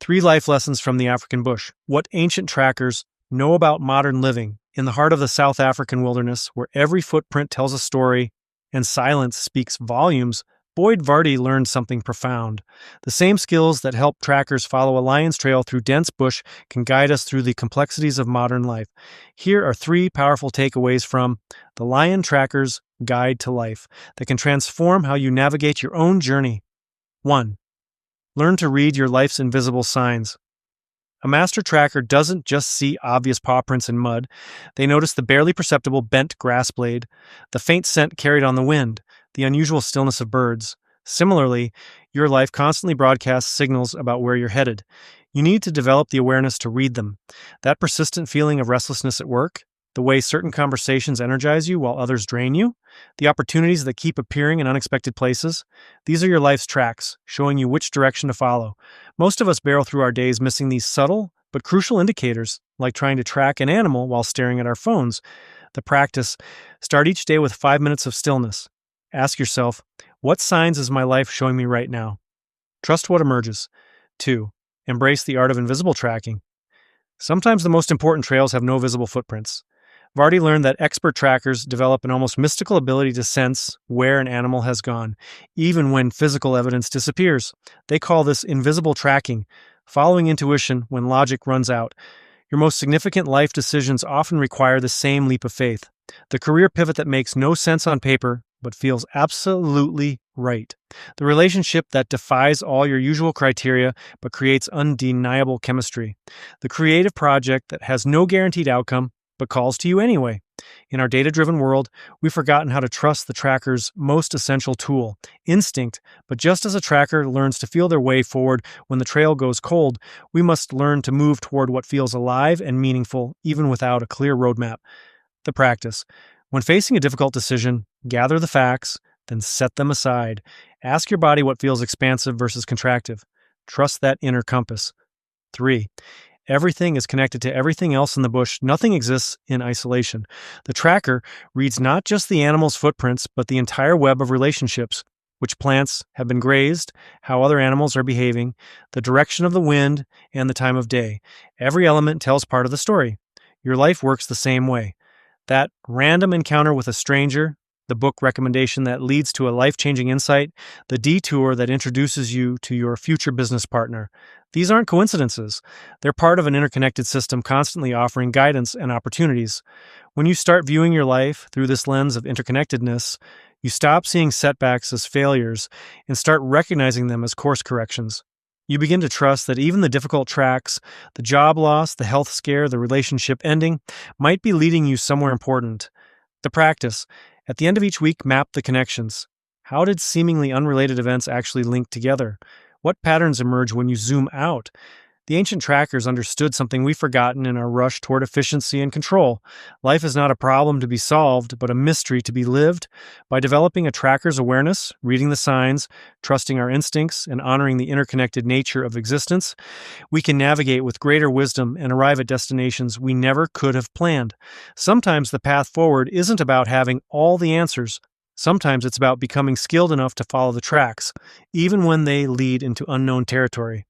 3 life lessons from the African bush. What ancient trackers know about modern living in the heart of the South African wilderness, where every footprint tells a story and silence speaks volumes. Boyd Varty learned something profound. The same skills that help trackers follow a lion's trail through dense bush can guide us through the complexities of modern life. Here are 3 powerful takeaways from The Lion Tracker's Guide to Life that can transform how you navigate your own journey. 1. Learn to read your life's invisible signs. A master tracker doesn't just see obvious paw prints in mud. They notice the barely perceptible bent grass blade, the faint scent carried on the wind, the unusual stillness of birds. Similarly, your life constantly broadcasts signals about where you're headed. You need to develop the awareness to read them. That persistent feeling of restlessness at work, the way certain conversations energize you while others drain you, the opportunities that keep appearing in unexpected places. These are your life's tracks, showing you which direction to follow. Most of us barrel through our days missing these subtle but crucial indicators, like trying to track an animal while staring at our phones. The practice: start each day with 5 minutes of stillness. Ask yourself, what signs is my life showing me right now? Trust what emerges. 2. Embrace the art of invisible tracking. Sometimes the most important trails have no visible footprints. Varty learned that expert trackers develop an almost mystical ability to sense where an animal has gone, even when physical evidence disappears. They call this invisible tracking, following intuition when logic runs out. Your most significant life decisions often require the same leap of faith, the career pivot that makes no sense on paper but feels absolutely right, the relationship that defies all your usual criteria but creates undeniable chemistry, the creative project that has no guaranteed outcome but calls to you anyway. In our data-driven world, we've forgotten how to trust the tracker's most essential tool, instinct. But just as a tracker learns to feel their way forward when the trail goes cold, we must learn to move toward what feels alive and meaningful, even without a clear roadmap. The practice: when facing a difficult decision, gather the facts, then set them aside. Ask your body what feels expansive versus contractive. Trust that inner compass. 3. Everything is connected to everything else in the bush. Nothing exists in isolation. The tracker reads not just the animal's footprints, but the entire web of relationships: which plants have been grazed, how other animals are behaving, the direction of the wind, and the time of day. Every element tells part of the story. Your life works the same way. That random encounter with a stranger, the book recommendation that leads to a life-changing insight, the detour that introduces you to your future business partner. These aren't coincidences. They're part of an interconnected system constantly offering guidance and opportunities. When you start viewing your life through this lens of interconnectedness, you stop seeing setbacks as failures and start recognizing them as course corrections. You begin to trust that even the difficult tracks, the job loss, the health scare, the relationship ending, might be leading you somewhere important. The practice: at the end of each week, map the connections. How did seemingly unrelated events actually link together? What patterns emerge when you zoom out? The ancient trackers understood something we've forgotten in our rush toward efficiency and control. Life is not a problem to be solved, but a mystery to be lived. By developing a tracker's awareness, reading the signs, trusting our instincts, and honoring the interconnected nature of existence, we can navigate with greater wisdom and arrive at destinations we never could have planned. Sometimes the path forward isn't about having all the answers. Sometimes it's about becoming skilled enough to follow the tracks, even when they lead into unknown territory.